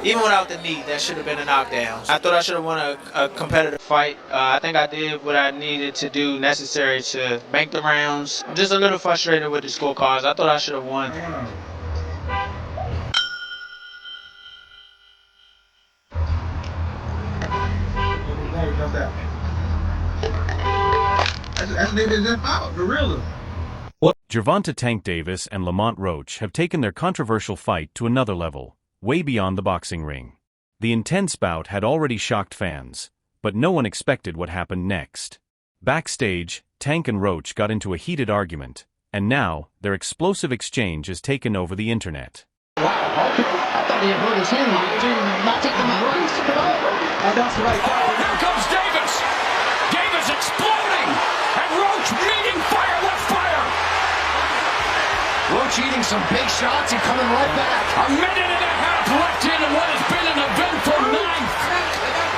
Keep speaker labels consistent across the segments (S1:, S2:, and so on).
S1: Even without the knee, that should have been a knockdown. I thought I should have won a competitive fight. I think I did what I needed to do necessary to make the rounds. I'm just a little frustrated with the scorecards. I thought I should have won.
S2: Gervonta Tank Davis and Lamont Roach have taken their controversial fight to another level, way beyond the boxing ring. The intense bout had already shocked fans, but no one expected what happened next. Backstage, Tank and Roach got into a heated argument, and now their explosive exchange has taken over the internet.
S3: Wow, I thought he had hurt his hand. Not take them out. And that's the right.
S4: Oh, here comes Davis. Davis exploding, and Roach meeting fire, left fire.
S3: Roach eating some big shots and coming right back.
S4: A minute and a half left in what has been an eventful ninth.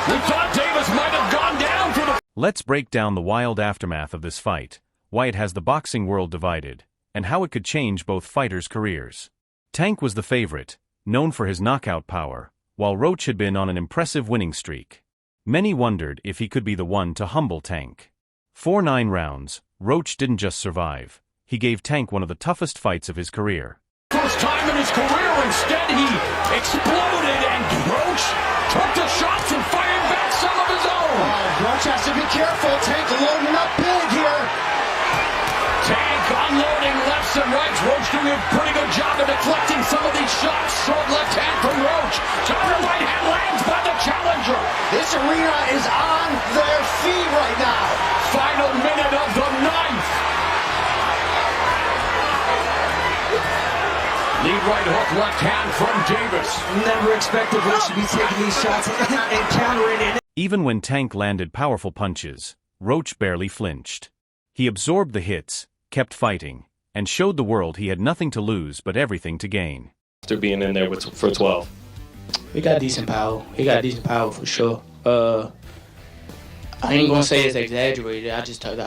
S4: We thought Davis might have gone down for the...
S2: Let's break down the wild aftermath of this fight, why it has the boxing world divided, and how it could change both fighters' careers. Tank was the favorite, known for his knockout power, while Roach had been on an impressive winning streak. Many wondered if he could be the one to humble Tank. For 9 rounds, Roach didn't just survive. He gave Tank one of the toughest fights of his career.
S4: First time in his career, instead he exploded, and Roach took the shots and fired back some of his own.
S3: Roach has to be careful. Tank loading up big here.
S4: Tank unloading lefts and rights. Roach doing a pretty good job of deflecting some of these shots. Short left hand from Roach. Counter right hand lands by the challenger.
S3: This arena is on their feet right now.
S4: Final minute of the ninth. Lead right hook, left hand from Davis.
S3: Never expected Roach to be taking these shots and countering it.
S2: Even when Tank landed powerful punches, Roach barely flinched. He absorbed the hits, kept fighting, and showed the world he had nothing to lose but everything to gain.
S5: After being in there for 12.
S6: He got decent power. He got decent power for sure. I ain't gonna say it's exaggerated. I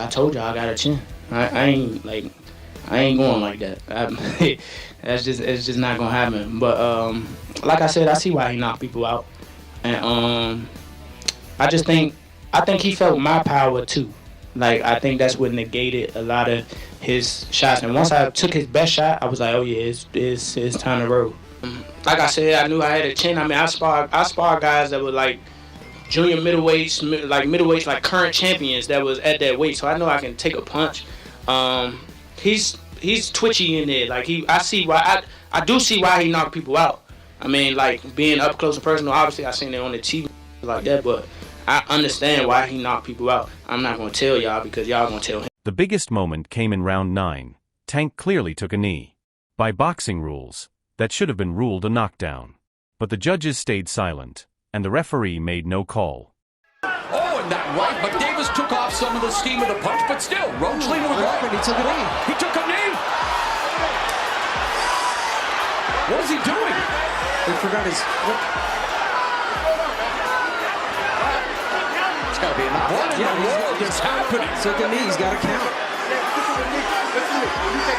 S6: told y'all I got a chin. I ain't going like that. It's just not gonna happen. But like I said, I see why he knocked people out, and I think he felt my power too. Like, I think that's what negated a lot of his shots. And once I took his best shot, I was like, oh yeah, it's time to roll. Like I said, I knew I had a chin. I mean, I sparred guys that were like junior middleweights, like current champions that was at that weight. So I know I can take a punch. He's twitchy in there. Like I do see why he knocked people out. I mean, like being up close and personal. Obviously, I seen it on the TV like that, but I understand why he knocked people out. I'm not gonna tell y'all because y'all gonna tell him.
S2: The biggest moment came in round 9. Tank clearly took a knee. By boxing rules, that should have been ruled a knockdown. But the judges stayed silent, and the referee made no call.
S4: Oh, and that right, but Davis took off some of the steam of the punch, but still, Roach leaning with right.
S3: He took a knee.
S4: He took a knee. What is he doing?
S3: He forgot his... It's got to be a knockdown.
S4: What in the world is happening?
S3: Took a knee. He's got to count.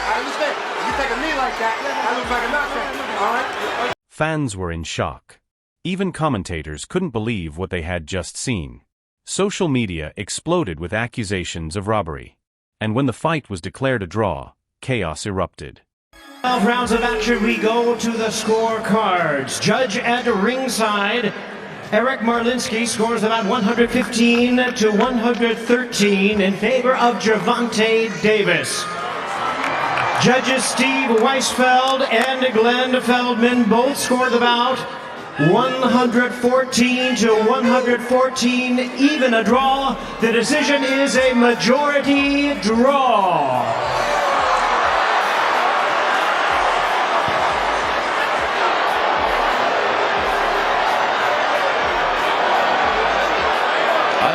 S7: I understand. You take a knee like that, I look like a knockdown. All right?
S2: Fans were in shock. Even commentators couldn't believe what they had just seen. Social media exploded with accusations of robbery. And when the fight was declared a draw, chaos erupted.
S8: 12 rounds of action, we go to the scorecards. Judge at ringside, Eric Marlinski scores about 115 to 113 in favor of Gervonta Davis. Judges Steve Weisfeld and Glenn Feldman both scored the bout 114 to 114, even a draw. The decision is a majority draw.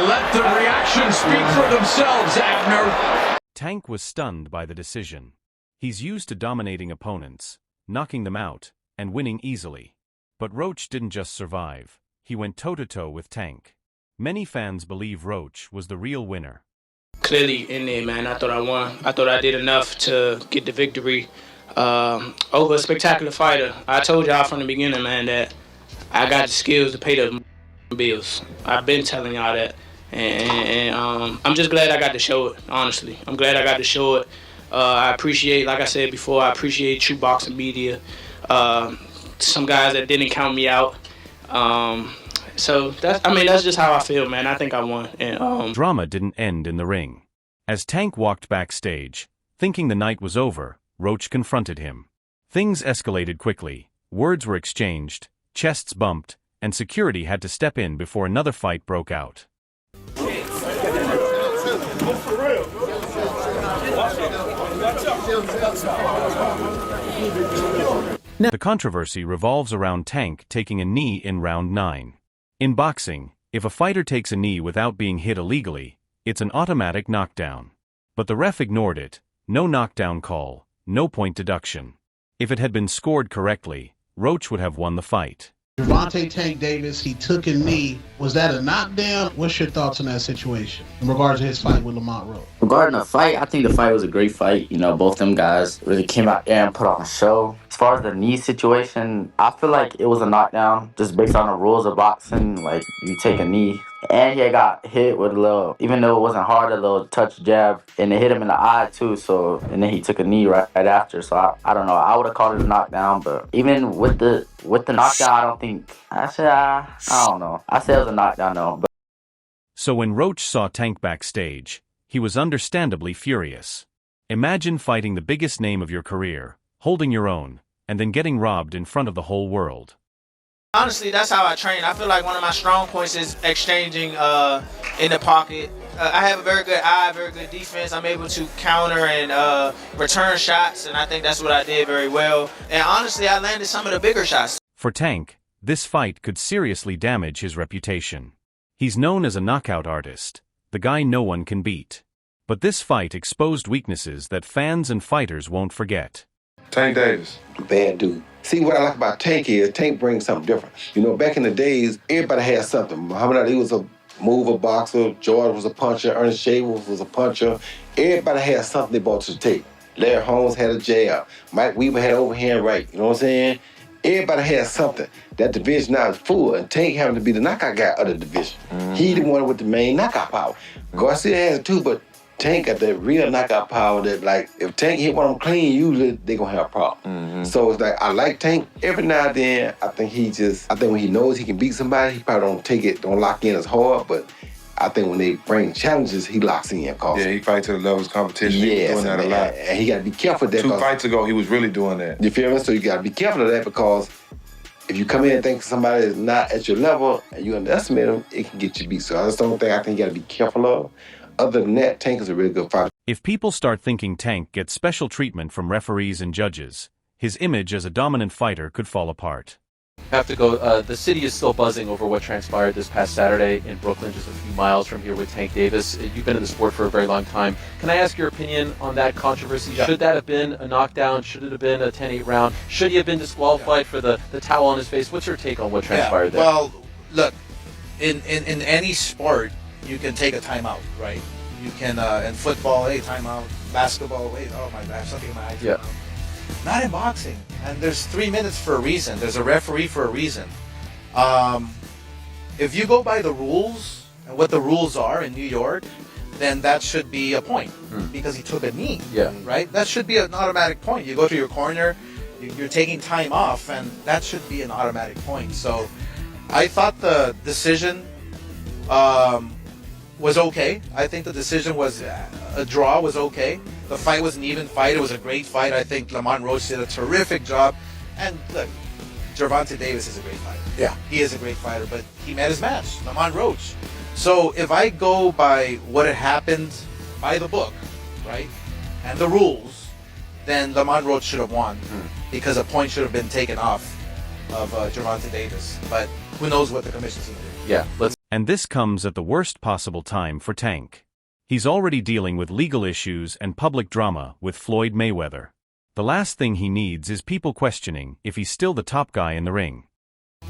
S4: Let the reactions speak for themselves, Abner.
S2: Tank was stunned by the decision. He's used to dominating opponents, knocking them out, and winning easily. But Roach didn't just survive. He went toe-to-toe with Tank. Many fans believe Roach was the real winner.
S6: Clearly in there, man. I thought I won. I thought I did enough to get the victory over a spectacular fighter. I told y'all from the beginning, man, that I got the skills to pay the bills. I've been telling y'all that. And I'm just glad I got to show it, honestly. I'm glad I got to show it. I appreciate, like I said before, I appreciate true boxing media. Some guys that didn't count me out. So that's just how I feel, man. I think I won. And
S2: Drama didn't end in the ring. As Tank walked backstage, thinking the night was over, Roach confronted him. Things escalated quickly. Words were exchanged, chests bumped, and security had to step in before another fight broke out. The controversy revolves around Tank taking a knee in round 9. In boxing, if a fighter takes a knee without being hit illegally, it's an automatic knockdown. But the ref ignored it. No knockdown call, no point deduction. If it had been scored correctly, Roach would have won the fight.
S9: Gervonta Tank Davis, he took a knee. Was that a knockdown? What's your thoughts on that situation in regards to his fight with Lamont Roach?
S10: Regarding the fight, I think the fight was a great fight. You know, both them guys really came out there and put on a show. As far as the knee situation, I feel like it was a knockdown just based on the rules of boxing. Like, you take a knee. And he got hit with a little, even though it wasn't hard, a little touch jab. And it hit him in the eye, too. So, and then he took a knee right after. So, I don't know. I would have called it a knockdown. But even with the knockdown, I don't think, I don't know. I said it was a knockdown, though. But.
S2: So when Roach saw Tank backstage, he was understandably furious. Imagine fighting the biggest name of your career, holding your own, and then getting robbed in front of the whole world.
S1: Honestly, that's how I train. I feel like one of my strong points is exchanging in the pocket. I have a very good eye, very good defense. I'm able to counter and return shots, and I think that's what I did very well. And honestly, I landed some of the bigger shots.
S2: For Tank, this fight could seriously damage his reputation. He's known as a knockout artist, the guy no one can beat. But this fight exposed weaknesses that fans and fighters won't forget.
S7: Tank Davis, bad dude. See, what I like about Tank is Tank brings something different. You know, back in the days, everybody had something. Muhammad Ali was a mover boxer, George was a puncher, Ernest Shaver was a puncher. Everybody had something they brought to the table. Larry Holmes had a jab. Mike Weaver had an overhand right. You know what I'm saying? Everybody had something. That division now is full, and Tank having to be the knockout guy of the division. He the one with the main knockout power. Garcia has it too, but Tank got that real knockout power that, like, if Tank hit one of them clean, usually they gonna have a problem. So it's like, I like Tank. Every now and then, I think when he knows he can beat somebody, he probably don't lock in as hard, but I think when they bring challenges, he locks in. Yeah, he fights to the levels of competition. Yes, he's doing that a lot. And he gotta be careful of that. 2 fights ago, he was really doing that. You feel me? So you gotta be careful of that, because if you come in and think somebody is not at your level and you underestimate them, it can get you beat. So that's the only thing I think you gotta be careful of. Other than that, Tank is a really good fighter.
S2: If people start thinking Tank gets special treatment from referees and judges, his image as a dominant fighter could fall apart.
S11: Have to go. The city is still buzzing over what transpired this past Saturday in Brooklyn, just a few miles from here with Tank Davis. You've been in the sport for a very long time. Can I ask your opinion on that controversy? Should that have been a knockdown? Should it have been a 10-8 round? Should he have been disqualified for the towel on his face? What's your take on what transpired there?
S12: Well, look, in any sport, you can take a timeout, right? You can, in football, hey, timeout. Basketball, wait, oh my gosh, something in my eye. Yeah. Not in boxing. And there's 3 minutes for a reason. There's a referee for a reason. If you go by the rules and what the rules are in New York, then that should be a point because he took a knee. Yeah. Right? That should be an automatic point. You go to your corner, you're taking time off, and that should be an automatic point. So I thought the decision was okay. I think the decision was a draw was okay. The fight was an even fight. It was a great fight. I think Lamont Roach did a terrific job. And look, Gervonta Davis is a great fighter. Yeah. He is a great fighter, but he met his match, Lamont Roach. So if I go by what had happened by the book, right, and the rules, then Lamont Roach should have won because a point should have been taken off of Gervonta Davis. But who knows what the commission's going to do.
S11: Yeah.
S2: And this comes at the worst possible time for Tank. He's already dealing with legal issues and public drama with Floyd Mayweather. The last thing he needs is people questioning if he's still the top guy in the ring.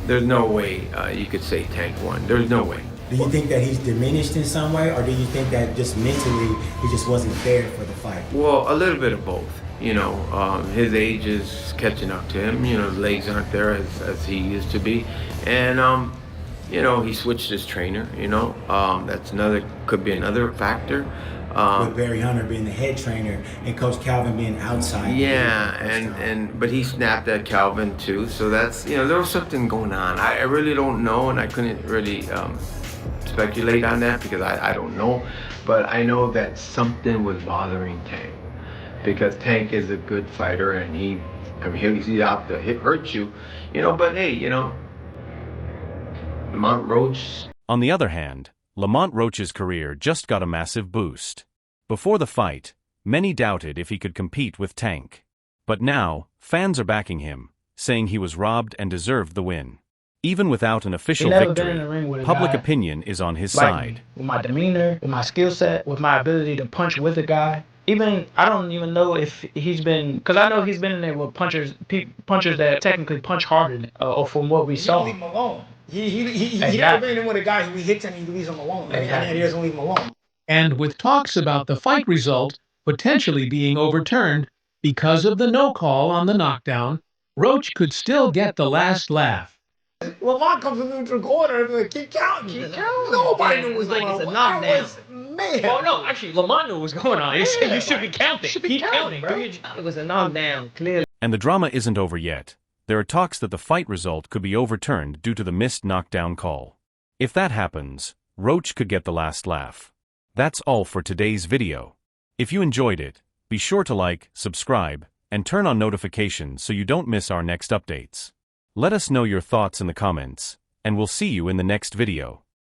S13: There's no way you could say Tank won. There's no way.
S14: Do you think that he's diminished in some way, or do you think that just mentally he just wasn't there for the fight?
S13: Well, a little bit of both. His age is catching up to him. His legs aren't there as he used to be. And, he switched his trainer, that's could be another factor.
S14: With Barry Hunter being the head trainer and Coach Calvin being outside.
S13: Yeah, but he snapped at Calvin too. So that's, there was something going on. I really don't know, and I couldn't really speculate on that because I don't know. But I know that something was bothering Tank, because Tank is a good fighter and he's out to hurt you, But hey, Lamont Roach.
S2: On the other hand, Lamont Roach's career just got a massive boost. Before the fight, many doubted if he could compete with Tank. But now, fans are backing him, saying he was robbed and deserved the win. Even without an official victory, public opinion is on his side.
S6: With my demeanor, with my skill set, with my ability to punch with a guy. I don't even know if he's been, because I know he's been in there with punchers that technically punch harder, or from what we saw.
S15: Leave him alone. He never been in with a guy who hits him and he leaves him alone. And he doesn't leave him alone.
S8: And with talks about the fight result potentially being overturned because of the no call on the knockdown, Roach could still get the last laugh.
S15: Lamont comes in the neutral corner and like, keep counting. Nobody knew what was going on.
S3: It's a knockdown.
S15: Man.
S3: Oh no, actually, Lamont knew what was going on. He said you should be counting. Keep counting, bro. It was a knockdown, clearly.
S2: And the drama isn't over yet. There are talks that the fight result could be overturned due to the missed knockdown call. If that happens, Roach could get the last laugh. That's all for today's video. If you enjoyed it, be sure to like, subscribe, and turn on notifications so you don't miss our next updates. Let us know your thoughts in the comments, and we'll see you in the next video.